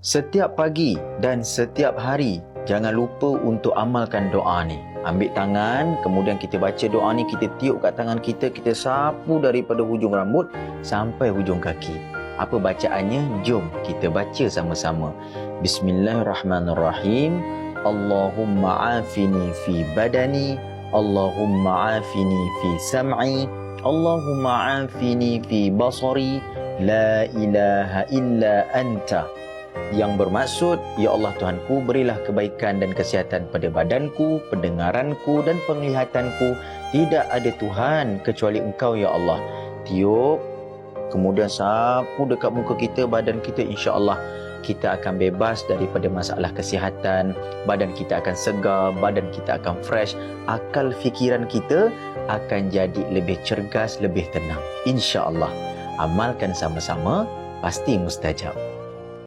Setiap pagi dan setiap hari, jangan lupa untuk amalkan doa ni. Ambil tangan, kemudian kita baca doa ni, kita tiup kat tangan kita, kita sapu daripada hujung rambut sampai hujung kaki. Apa bacaannya? Jom kita baca sama-sama. Bismillahirrahmanirrahim. Allahumma afini fi badani, Allahumma afini fi sam'i, Allahumma afini fi basari, la ilaha illa anta. Yang bermaksud, Ya Allah Tuhanku, berilah kebaikan dan kesihatan pada badanku, pendengaranku dan penglihatanku. Tidak ada Tuhan kecuali Engkau, Ya Allah. Tiup, kemudian sapu dekat muka kita, badan kita, insya-Allah kita akan bebas daripada masalah kesihatan. Badan kita akan segar, badan kita akan fresh. Akal fikiran kita akan jadi lebih cergas, lebih tenang. Insya-Allah. Amalkan sama-sama, pasti mustajab.